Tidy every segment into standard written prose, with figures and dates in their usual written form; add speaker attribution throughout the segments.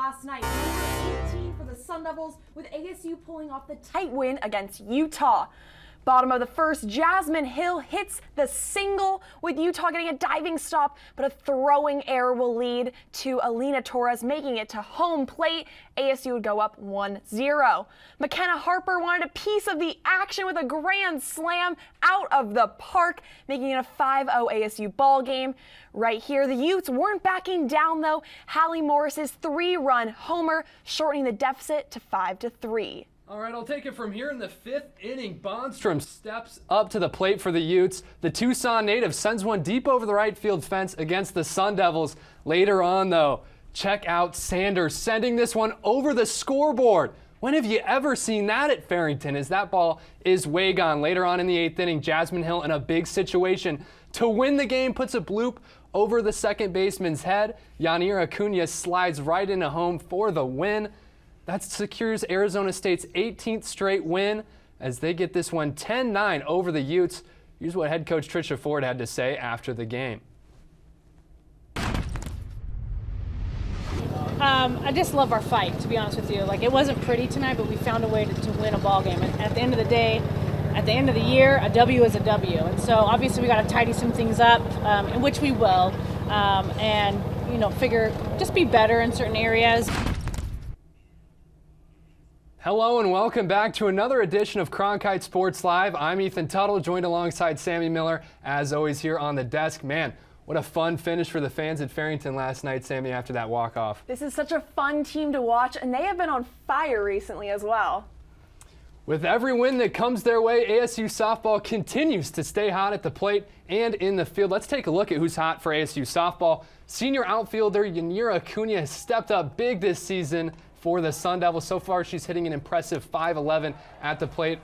Speaker 1: last night. Number 18 for the Sun Devils, with ASU pulling off the tight win against Utah. Bottom of the first, Jasmine Hill hits the single, with Utah getting a diving stop, but a throwing error will lead to Alina Torres making it to home plate. ASU would go up 1-0. McKenna Harper wanted a piece of the action with a grand slam out of the park, making it a 5-0 ASU ball game. Right here, the Utes weren't backing down though. Hallie Morris's 3-run homer, shortening the deficit to 5-3.
Speaker 2: All right, I'll take it from here in the 5th inning. Bondstrom steps up to the plate for the Utes. The Tucson native sends one deep over the right field fence against the Sun Devils. Later on, though, check out Sanders sending this one over the scoreboard. When have you ever seen that at Farrington, as that ball is way gone? Later on in the 8th inning, Jasmine Hill in a big situation to win the game puts a bloop over the second baseman's head. Yanira Acuna slides right into home for the win. That secures Arizona State's 18th straight win as they get this one 10-9 over the Utes. Here's what head coach Tricia Ford had to say after the game.
Speaker 3: I just love our fight, to be honest with you. Like, it wasn't pretty tonight, but we found a way to win a ball game. And at the end of the day, at the end of the year, a W is a W. And so obviously we got to tidy some things up, in which we will, and just be better in certain areas.
Speaker 2: Hello and welcome back to another edition of Cronkite Sports Live. I'm Ethan Tuttle, joined alongside Sammy Miller, as always, here on the desk. Man, what a fun finish for the fans at Farrington last night, Sammy, after that walk-off.
Speaker 1: This is such a fun team to watch, and they have been on fire recently as well.
Speaker 2: With every win that comes their way, ASU softball continues to stay hot at the plate and in the field. Let's take a look at who's hot for ASU softball. Senior outfielder Yanira Acuna has stepped up big this season for the Sun Devils. So far, she's hitting an impressive .511 at the plate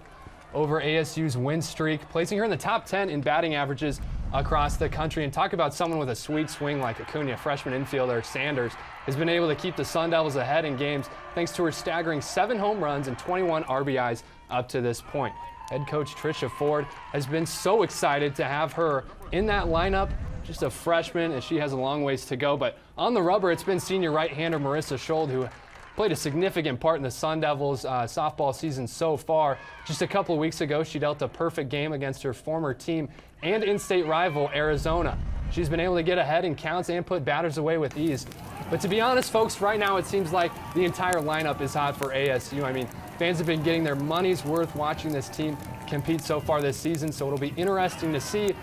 Speaker 2: over ASU's win streak, placing her in the top 10 in batting averages across the country. And talk about someone with a sweet swing like Acuna. Freshman infielder Sanders has been able to keep the Sun Devils ahead in games thanks to her staggering 7 home runs and 21 RBIs up to this point. Head coach Tricia Ford has been so excited to have her in that lineup. Just a freshman, and she has a long ways to go. But on the rubber, it's been senior right-hander Marissa Schold, who played a significant part in the Sun Devils' softball season so far. Just a couple of weeks ago, she dealt a perfect game against her former team and in-state rival, Arizona. She's been able to get ahead in counts and put batters away with ease. But to be honest, folks, right now it seems like the entire lineup is hot for ASU. I mean, fans have been getting their money's worth watching this team compete so far this season, so it'll be interesting to see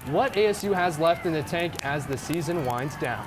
Speaker 2: what ASU has left in the tank as the season winds down.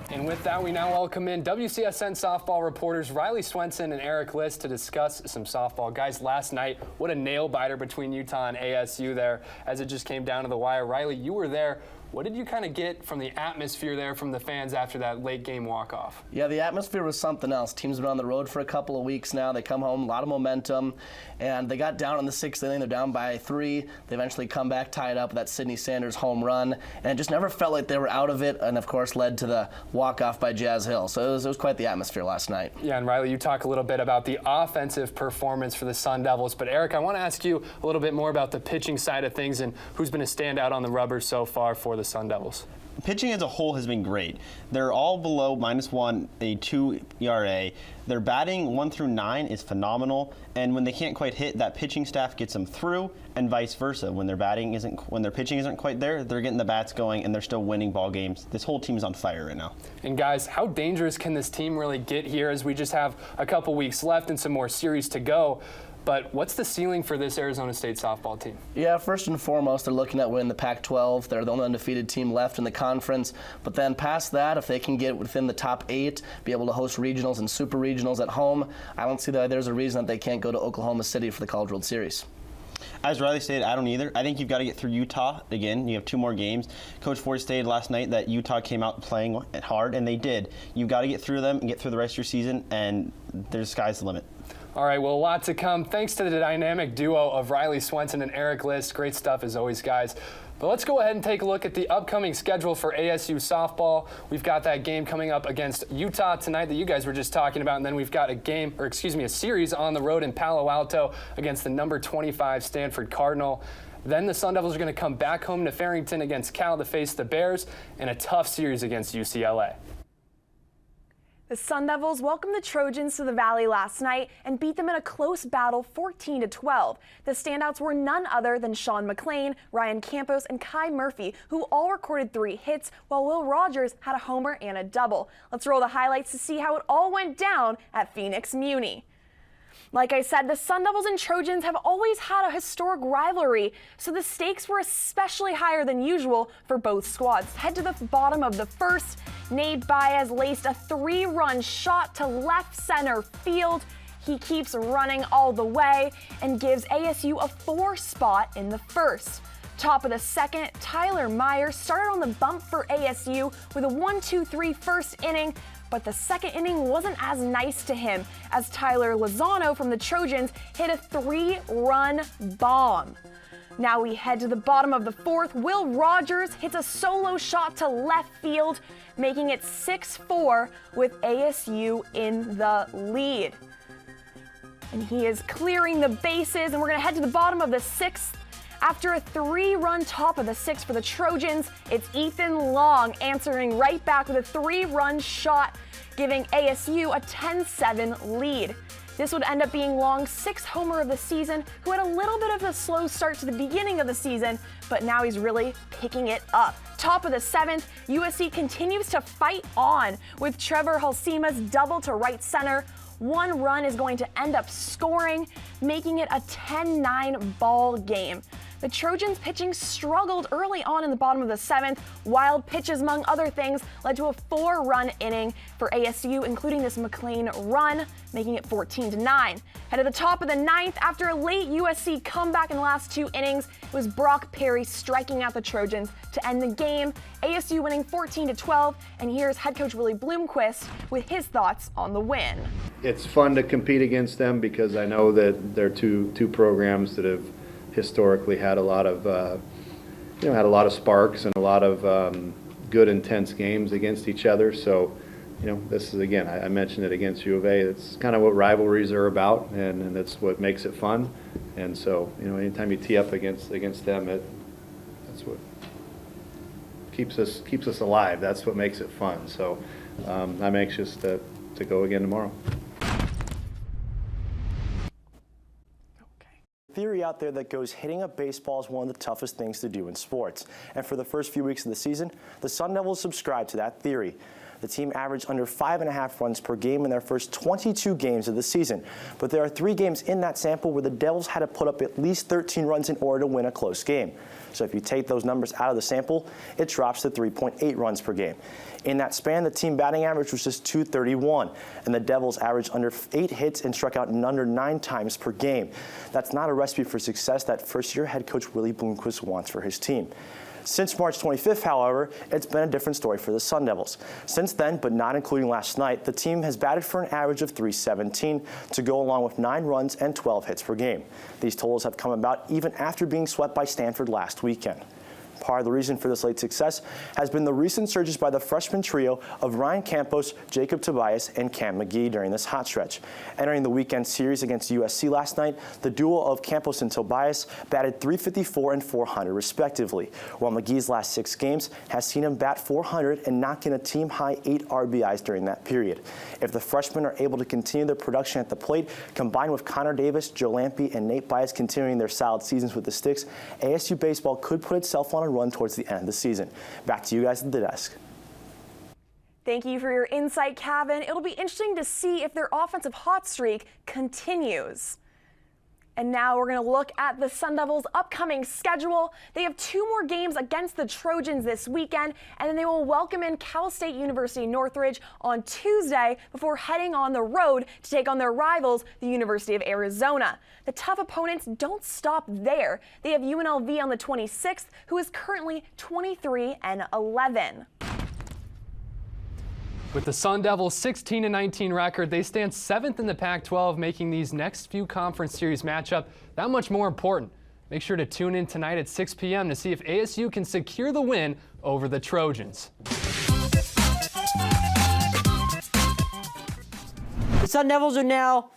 Speaker 2: And with that, we now welcome in WCSN softball reporters Riley Swenson and Eric List to discuss some softball. Guys, last night, what a nail-biter between Utah and ASU there as it just came down to the wire. Riley, you were there. What did you kind of get from the atmosphere there from the fans after that late game walk-off?
Speaker 4: Yeah, the atmosphere was something else. Teams have been on the road for a couple of weeks now. They come home, a lot of momentum, and they got down in the 6th inning. They're down by 3. They eventually come back, tied up with that Sydney Sanders home run, and it just never felt like they were out of it, and of course led to the walk-off by Jazz Hill. So it was quite the atmosphere last night.
Speaker 2: Yeah, and Riley, you talk a little bit about the offensive performance for the Sun Devils, but Eric, I want to ask you a little bit more about the pitching side of things and who's been a standout on the rubber so far for the Sun Devils.
Speaker 5: Pitching as a whole has been great. They're all below -1, a 2 ERA. Their batting 1 through 9 is phenomenal, and when they can't quite hit, that pitching staff gets them through, and vice versa. When their pitching isn't quite there, they're getting the bats going, and they're still winning ball games. This whole team is on fire right now.
Speaker 2: And guys, how dangerous can this team really get here as we just have a couple weeks left and some more series to go? But what's the ceiling for this Arizona State softball team?
Speaker 4: Yeah, first and foremost, they're looking at winning the Pac-12. They're the only undefeated team left in the conference. But then past that, if they can get within the top 8, be able to host regionals and super regionals at home, I don't see that there's a reason that they can't go to Oklahoma City for the College World Series.
Speaker 5: As Riley stated, I don't either. I think you've got to get through Utah again. You have 2 more games. Coach Ford stated last night that Utah came out playing hard, and they did. You've got to get through them and get through the rest of your season, and the sky's the limit.
Speaker 2: All right, well, a lot to come. Thanks to the dynamic duo of Riley Swenson and Eric List. Great stuff as always, guys. But let's go ahead and take a look at the upcoming schedule for ASU softball. We've got that game coming up against Utah tonight that you guys were just talking about, and then we've got a series on the road in Palo Alto against the number 25 Stanford Cardinal. Then the Sun Devils are going to come back home to Farrington against Cal to face the Bears in a tough series against UCLA.
Speaker 1: The Sun Devils welcomed the Trojans to the Valley last night and beat them in a close battle 14-12. The standouts were none other than Sean McLean, Ryan Campos, and Kai Murphy, who all recorded 3 hits, while Will Rogers had a homer and a double. Let's roll the highlights to see how it all went down at Phoenix Muni. Like I said, the Sun Devils and Trojans have always had a historic rivalry, so the stakes were especially higher than usual for both squads. Head to the bottom of the first. Nate Baez laced a 3-run shot to left center field. He keeps running all the way and gives ASU a 4 spot in the first. Top of the second, Tyler Meyer started on the bump for ASU with a 1-2-3 first inning, but the second inning wasn't as nice to him as Tyler Lozano from the Trojans hit a 3-run bomb. Now we head to the bottom of the fourth. Will Rogers hits a solo shot to left field, making it 6-4 with ASU in the lead. And he is clearing the bases, and we're going to head to the bottom of the sixth. After a 3-run top of the sixth for the Trojans, it's Ethan Long answering right back with a 3-run shot, giving ASU a 10-7 lead. This would end up being Long's 6th homer of the season, who had a little bit of a slow start to the beginning of the season, but now he's really picking it up. Top of the 7th, USC continues to fight on with Trevor Halsima's double to right center. 1 run is going to end up scoring, making it a 10-9 ball game. The Trojans pitching struggled early on in the bottom of the 7th. Wild pitches, among other things, led to a 4-run inning for ASU, including this McLean run, making it 14-9. Head to the top of the 9th, after a late USC comeback in the last 2 innings, it was Brock Perry striking out the Trojans to end the game. ASU winning 14-12, and here's head coach Willie Bloomquist with his thoughts on the win.
Speaker 6: It's fun to compete against them because I know that they're two programs that have historically had a lot of had a lot of sparks and a lot of good intense games against each other. So this is, again, I mentioned it against U of A. It's kind of what rivalries are about, and that's what makes it fun. And so anytime you tee up against them, that's what keeps us alive. That's what makes it fun. So I'm anxious to go again tomorrow.
Speaker 7: Theory out there that goes hitting a baseball is one of the toughest things to do in sports. And for the first few weeks of the season, the Sun Devils subscribed to that theory. The team averaged under 5.5 runs per game in their first 22 games of the season. But there are 3 games in that sample where the Devils had to put up at least 13 runs in order to win a close game. So if you take those numbers out of the sample, it drops to 3.8 runs per game. In that span, the team batting average was just .231, and the Devils averaged under 8 hits and struck out under 9 times per game. That's not a recipe for success that first-year head coach Willie Bloomquist wants for his team. Since March 25th, however, it's been a different story for the Sun Devils. Since then, but not including last night, the team has batted for an average of .317 to go along with 9 runs and 12 hits per game. These totals have come about even after being swept by Stanford last weekend. Part of the reason for this late success has been the recent surges by the freshman trio of Ryan Campos, Jacob Tobias, and Cam McGee during this hot stretch. Entering the weekend series against USC last night, the duo of Campos and Tobias batted .354 and .400 respectively, while McGee's last 6 games has seen him bat .400 and knock in a team-high 8 RBIs during that period. If the freshmen are able to continue their production at the plate, combined with Connor Davis, Joe Lampe, and Nate Baez continuing their solid seasons with the Sticks, ASU baseball could put itself on a run towards the end of the season. Back to you guys at the desk.
Speaker 1: Thank you for your insight, Kevin. It'll be interesting to see if their offensive hot streak continues. And now we're going to look at the Sun Devils' upcoming schedule. They have 2 more games against the Trojans this weekend, and then they will welcome in Cal State University Northridge on Tuesday before heading on the road to take on their rivals, the University of Arizona. The tough opponents don't stop there. They have UNLV on the 26th, who is currently 23-11.
Speaker 2: With the Sun Devils' 16-19 record, they stand 7th in the Pac-12, making these next few conference series matchup that much more important. Make sure to tune in tonight at 6 p.m. to see if ASU can secure the win over the Trojans.
Speaker 8: The Sun Devils are now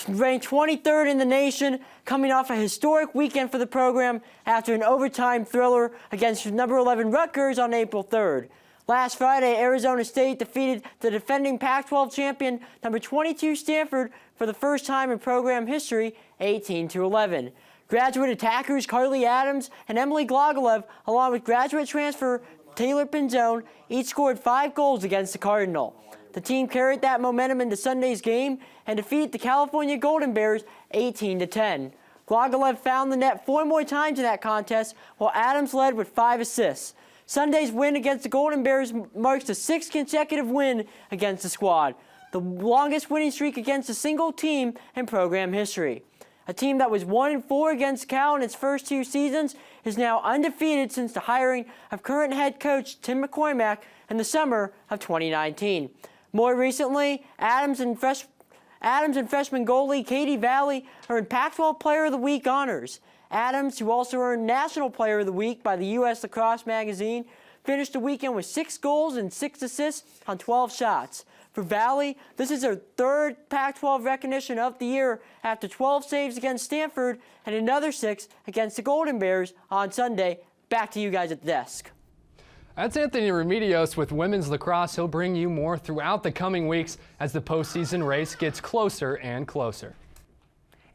Speaker 8: ranked 23rd in the nation, coming off a historic weekend for the program after an overtime thriller against number 11 Rutgers on April 3rd. Last Friday, Arizona State defeated the defending Pac-12 champion, number 22 Stanford, for the first time in program history, 18-11. Graduate attackers Carly Adams and Emily Glogolev, along with graduate transfer Taylor Pinzone, each scored 5 goals against the Cardinal. The team carried that momentum into Sunday's game and defeated the California Golden Bears 18-10. Glogolev found the net 4 more times in that contest, while Adams led with 5 assists. Sunday's win against the Golden Bears marks the 6th consecutive win against the squad, the longest winning streak against a single team in program history. A team that was 1-4 against Cal in its first 2 seasons is now undefeated since the hiring of current head coach Tim McCormack in the summer of 2019. More recently, Adams and freshman goalie Katie Valley earned Pac-12 Player of the Week honors. Adams, who also earned National Player of the Week by the U.S. Lacrosse magazine, finished the weekend with 6 goals and 6 assists on 12 shots. For Valley, this is her 3rd Pac-12 recognition of the year after 12 saves against Stanford and another 6 against the Golden Bears on Sunday. Back to you guys at the desk.
Speaker 2: That's Anthony Remedios with women's lacrosse. He'll bring you more throughout the coming weeks as the postseason race gets closer and closer.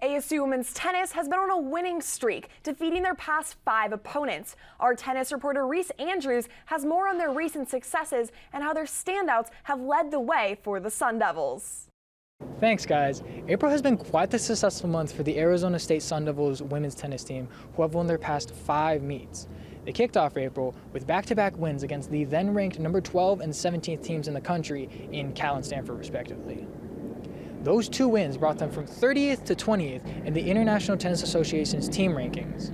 Speaker 1: ASU women's tennis has been on a winning streak, defeating their past 5 opponents. Our tennis reporter Reese Andrews has more on their recent successes and how their standouts have led the way for the Sun Devils.
Speaker 9: Thanks, guys. April has been quite the successful month for the Arizona State Sun Devils women's tennis team, who have won their past 5 meets. They kicked off April with back-to-back wins against the then-ranked number 12 and 17th teams in the country in Cal and Stanford, respectively. Those 2 wins brought them from 30th to 20th in the International Tennis Association's team rankings.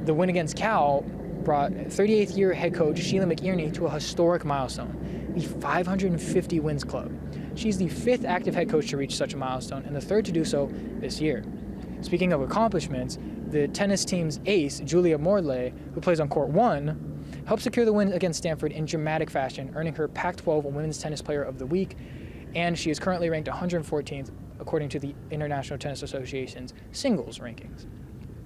Speaker 9: The win against Cal brought 38th-year head coach Sheila McIerney to a historic milestone, the 550 wins club. She's the 5th active head coach to reach such a milestone and the 3rd to do so this year. Speaking of accomplishments, the tennis team's ace, Julia Morley, who plays on court 1, helped secure the win against Stanford in dramatic fashion, earning her Pac-12 Women's Tennis Player of the Week, and she is currently ranked 114th according to the International Tennis Association's singles rankings.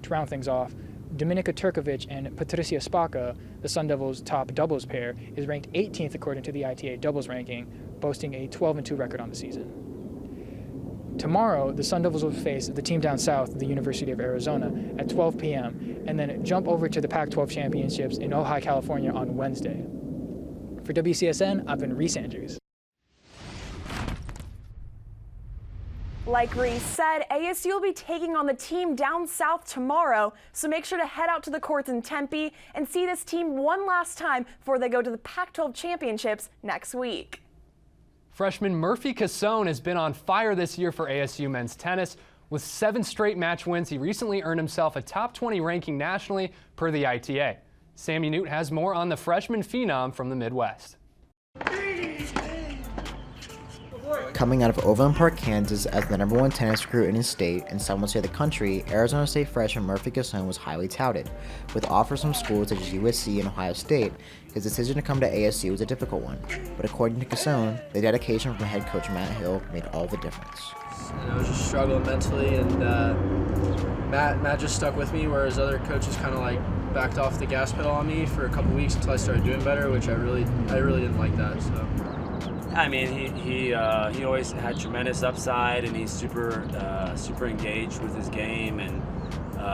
Speaker 9: To round things off, Dominika Turkovic and Patricia Spaka, the Sun Devils' top doubles pair, is ranked 18th according to the ITA doubles ranking, boasting a 12-2 record on the season. Tomorrow, the Sun Devils will face the team down south, the University of Arizona, at 12 p.m., and then jump over to the Pac-12 Championships in Ojai, California on Wednesday. For WCSN, I've been Reese Andrews.
Speaker 1: Like Reese said, ASU will be taking on the team down south tomorrow, so make sure to head out to the courts in Tempe and see this team one last time before they go to the Pac-12 Championships next week.
Speaker 2: Freshman Murphy Cassone has been on fire this year for ASU men's tennis. With 7 straight match wins, he recently earned himself a top 20 ranking nationally per the ITA. Sammy Newt has more on the freshman phenom from the Midwest.
Speaker 10: Coming out of Overland Park, Kansas as the #1 tennis recruit in his state, and some would say the country, Arizona State freshman Murphy Cassone was highly touted. With offers from schools such as USC and Ohio State, his decision to come to ASU was a difficult one. But according to Cassone, the dedication from head coach Matt Hill made all the difference.
Speaker 11: I was just struggling mentally, and Matt just stuck with me, whereas other coaches kind of like backed off the gas pedal on me for a couple weeks until I started doing better, which I really didn't like that. So.
Speaker 12: I mean, he always had tremendous upside, and he's super engaged with his game and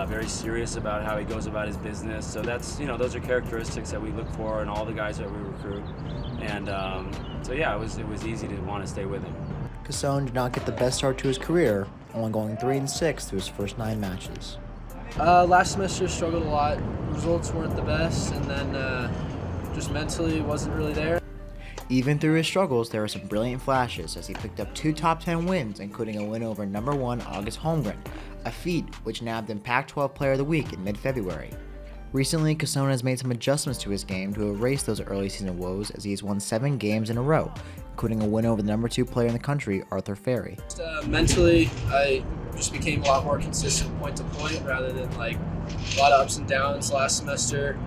Speaker 12: very serious about how he goes about his business. So that's, those are characteristics that we look for in all the guys that we recruit. And so yeah, it was easy to want to stay with him.
Speaker 10: Cassone did not get the best start to his career, only going 3-6 through his first 9 matches.
Speaker 11: Last semester struggled a lot. Results weren't the best, and then just mentally wasn't really there.
Speaker 10: Even through his struggles, there were some brilliant flashes as he picked up 2 top 10 wins, including a win over #1 August Holmgren, a feat which nabbed him Pac-12 Player of the Week in mid-February. Recently, Cassone has made some adjustments to his game to erase those early season woes as he has won 7 games in a row, including a win over the #2 player in the country, Arthur Ferry.
Speaker 11: Mentally, I just became a lot more consistent point to point rather than like a lot of ups and downs last semester.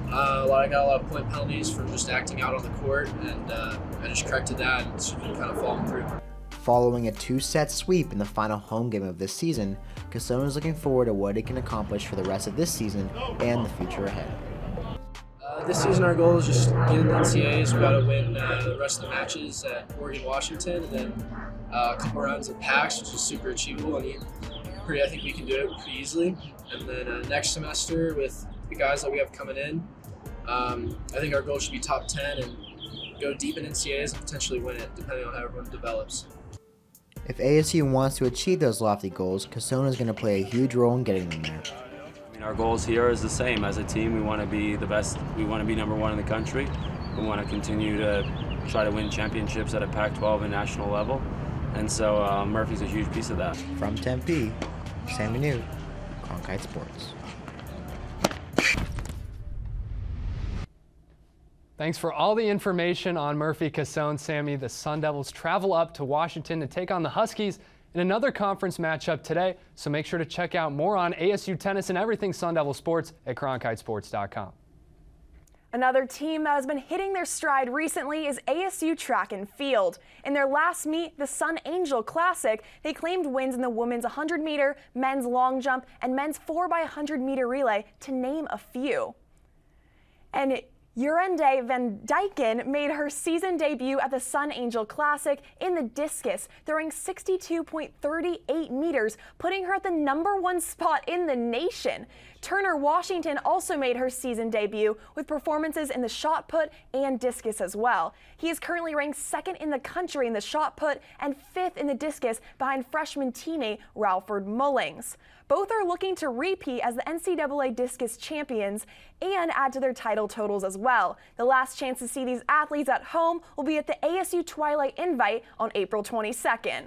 Speaker 11: I got a lot of point penalties from just acting out on the court, and I just corrected that, and it's been kind of falling through.
Speaker 10: Following a 2-set sweep in the final home game of this season, Casone is looking forward to what it can accomplish for the rest of this season and the future ahead.
Speaker 11: This season our goal is just get in the NCAAs. We got to win the rest of the matches at Oregon, Washington, and then a couple rounds at PAX, which is super achievable. I think we can do it pretty easily. And then next semester with the guys that we have coming in, I think our goal should be top 10 and go deep in NCAAs and potentially win it, depending on how everyone develops.
Speaker 10: If ASU wants to achieve those lofty goals, Casone is going to play a huge role in getting them there.
Speaker 12: Our goals here is the same. As a team, we want to be the best. We want to be number one in the country. We want to continue to try to win championships at a Pac-12 and national level. And so Murphy's a huge piece of that.
Speaker 10: From Tempe, Sammy Newt, Cronkite Sports.
Speaker 2: Thanks for all the information on Murphy Casone. Sammy, the Sun Devils travel up to Washington to take on the Huskies in another conference matchup today, so make sure to check out more on ASU tennis and everything Sun Devil sports at cronkitesports.com.
Speaker 1: Another team that has been hitting their stride recently is ASU Track and Field. In their last meet, the Sun Angel Classic, they claimed wins in the women's 100-meter, men's long jump, and men's 4x100-meter relay, to name a few. And Jorende van Dijken made her season debut at the Sun Angel Classic in the discus, throwing 62.38 meters, putting her at the #1 spot in the nation. Turner Washington also made her season debut with performances in the shot put and discus as well. He is currently ranked 2nd in the country in the shot put and 5th in the discus behind freshman teammate Ralford Mullings. Both are looking to repeat as the NCAA discus champions and add to their title totals as well. The last chance to see these athletes at home will be at the ASU Twilight Invite on April 22nd.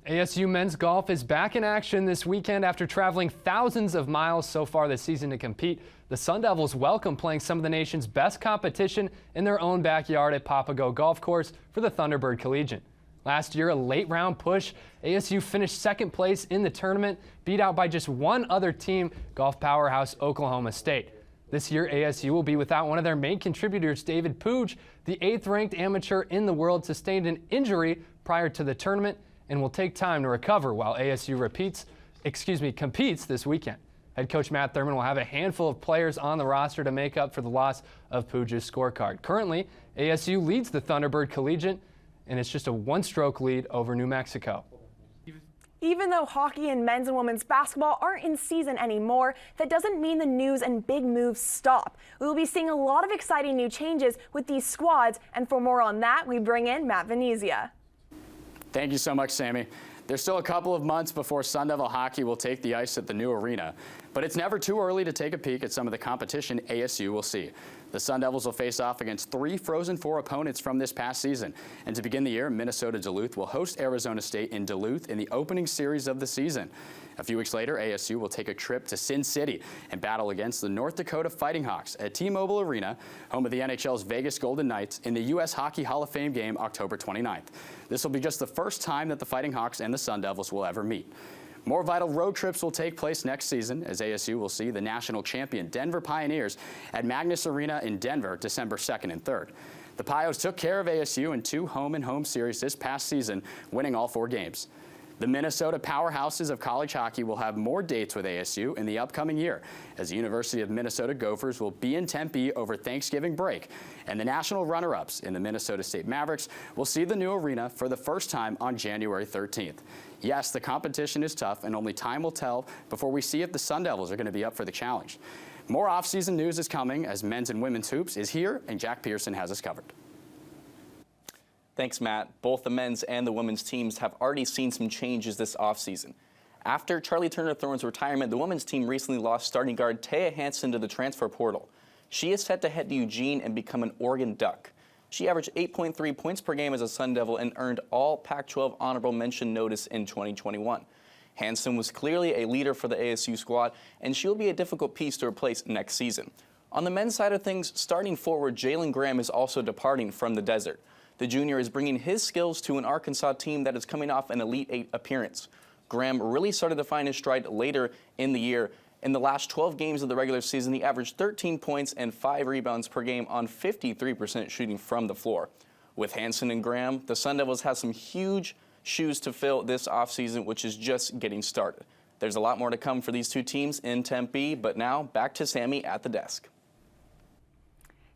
Speaker 2: ASU men's golf is back in action this weekend after traveling thousands of miles so far this season to compete. The Sun Devils welcome playing some of the nation's best competition in their own backyard at Papago Golf Course for the Thunderbird Collegiate. Last year, a late round push, ASU finished 2nd place in the tournament, beat out by just one other team, golf powerhouse Oklahoma State. This year, ASU will be without one of their main contributors, David Puig. The 8th-ranked amateur in the world sustained an injury prior to the tournament and will take time to recover while ASU competes this weekend. Head coach Matt Thurman will have a handful of players on the roster to make up for the loss of Puig's scorecard. Currently, ASU leads the Thunderbird Collegiate, and it's just a 1-stroke lead over New Mexico.
Speaker 1: Even though hockey and men's and women's basketball aren't in season anymore, that doesn't mean the news and big moves stop. We will be seeing a lot of exciting new changes with these squads, and for more on that, we bring in Matt Venezia.
Speaker 13: Thank you so much, Sammy. There's still a couple of months before Sun Devil hockey will take the ice at the new arena, but it's never too early to take a peek at some of the competition ASU will see. The Sun Devils will face off against 3 Frozen Four opponents from this past season. And to begin the year, Minnesota Duluth will host Arizona State in Duluth in the opening series of the season. A few weeks later, ASU will take a trip to Sin City and battle against the North Dakota Fighting Hawks at T-Mobile Arena, home of the NHL's Vegas Golden Knights, in the U.S. Hockey Hall of Fame game October 29th. This will be just the first time that the Fighting Hawks and the Sun Devils will ever meet. More vital road trips will take place next season as ASU will see the national champion Denver Pioneers at Magnus Arena in Denver December 2nd and 3rd. The Pios took care of ASU in 2 home-and-home series this past season, winning all 4 games. The Minnesota powerhouses of college hockey will have more dates with ASU in the upcoming year, as the University of Minnesota Gophers will be in Tempe over Thanksgiving break, and the national runner-ups in the Minnesota State Mavericks will see the new arena for the first time on January 13th. Yes, the competition is tough, and only time will tell before we see if the Sun Devils are going to be up for the challenge. More off-season news is coming as men's and women's hoops is here, and Jack Pearson has us covered.
Speaker 14: Thanks, Matt. Both the men's and the women's teams have already seen some changes this offseason. After Charlie Turner-Thorne's retirement, the women's team recently lost starting guard Taya Hansen to the transfer portal. She is set to head to Eugene and become an Oregon Duck. She averaged 8.3 points per game as a Sun Devil and earned all Pac-12 honorable mention notice in 2021. Hansen was clearly a leader for the ASU squad, and she'll be a difficult piece to replace next season. On the men's side of things, starting forward, Jalen Graham is also departing from the desert. The junior is bringing his skills to an Arkansas team that is coming off an Elite 8 appearance. Graham really started to find his stride later in the year. In the last 12 games of the regular season, he averaged 13 points and 5 rebounds per game on 53% shooting from the floor. With Hansen and Graham, the Sun Devils have some huge shoes to fill this offseason, which is just getting started. There's a lot more to come for these two teams in Tempe, but now back to Sammy at the desk.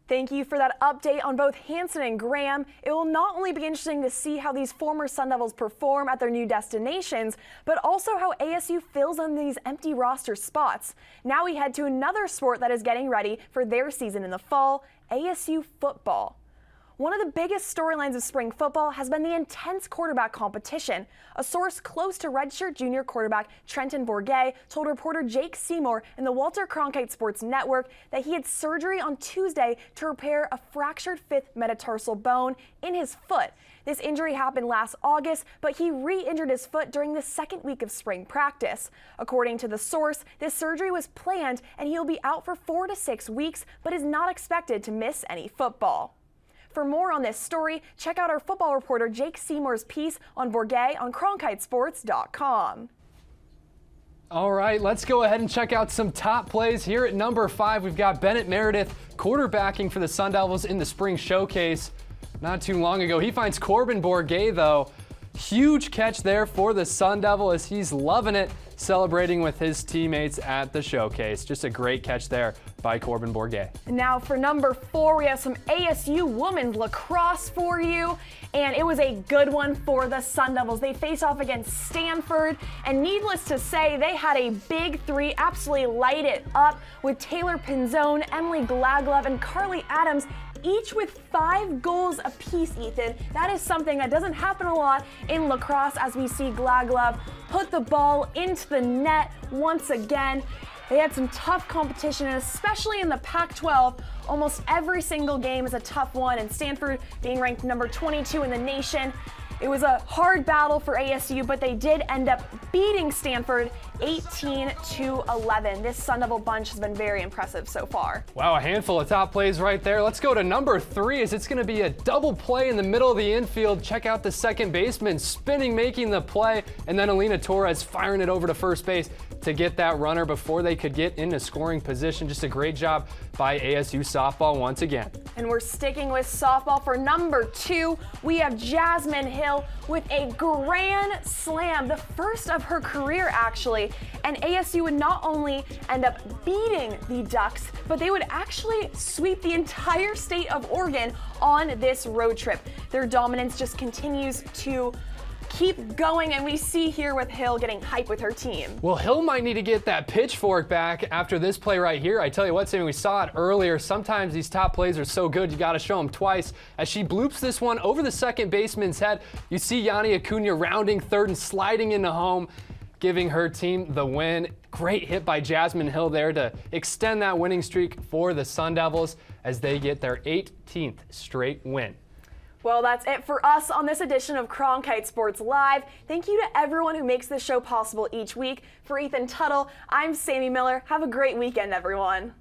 Speaker 1: Thank you for that update on both Hansen and Graham. It will not only be interesting to see how these former Sun Devils perform at their new destinations, but also how ASU fills in these empty roster spots. Now we head to another sport that is getting ready for their season in the fall, ASU football. One of the biggest storylines of spring football has been the intense quarterback competition. A source close to redshirt junior quarterback Trenton Bourget told reporter Jake Seymour in the Walter Cronkite Sports Network that he had surgery on Tuesday to repair a fractured fifth metatarsal bone in his foot. This injury happened last August, but he re-injured his foot during the second week of spring practice. According to the source, this surgery was planned and he'll be out for 4 to 6 weeks, but is not expected to miss any football. For more on this story, check out our football reporter Jake Seymour's piece on Bourget on Cronkitesports.com.
Speaker 2: All right, let's go ahead and check out some top plays. Here at number 5, we've got Bennett Meredith quarterbacking for the Sun Devils in the spring showcase. Not too long ago, he finds Corbin Bourget, though. Huge catch there for the Sun Devil as he's loving it, celebrating with his teammates at the showcase. Just a great catch there by Corbin Bourget.
Speaker 1: Now for number 4, we have some ASU women's lacrosse for you, and it was a good one for the Sun Devils. They face off against Stanford, and needless to say, they had a big 3, absolutely light it up with Taylor Pinzone, Emily Glaglev, and Carly Adams, each with 5 goals apiece, Ethan. That is something that doesn't happen a lot in lacrosse, as we see Glaglev put the ball into the net once again. They had some tough competition, and especially in the Pac-12, almost every single game is a tough one, and Stanford being ranked number 22 in the nation. It was a hard battle for ASU, but they did end up beating Stanford 18-11. This Sun Devil bunch has been very impressive so far.
Speaker 2: Wow, a handful of top plays right there. Let's go to number 3 as it's going to be a double play in the middle of the infield. Check out the second baseman spinning, making the play, and then Alina Torres firing it over to first base to get that runner before they could get into scoring position. Just a great job by ASU softball once again.
Speaker 1: And we're sticking with softball for number 2. We have Jasmine Hill with a grand slam, the first of her career actually. And ASU would not only end up beating the Ducks, but they would actually sweep the entire state of Oregon on this road trip. Their dominance just continues to keep going, and we see here with Hill getting hype with her team.
Speaker 2: Well, Hill might need to get that pitchfork back after this play right here. I tell you what, Sammy, we saw it earlier. Sometimes these top plays are so good, you got to show them twice. As she bloops this one over the second baseman's head, you see Yanni Acuna rounding third and sliding into home, giving her team the win. Great hit by Jasmine Hill there to extend that winning streak for the Sun Devils as they get their 18th straight win.
Speaker 1: Well, that's it for us on this edition of Cronkite Sports Live. Thank you to everyone who makes this show possible each week. For Ethan Tuttle, I'm Sammy Miller. Have a great weekend, everyone.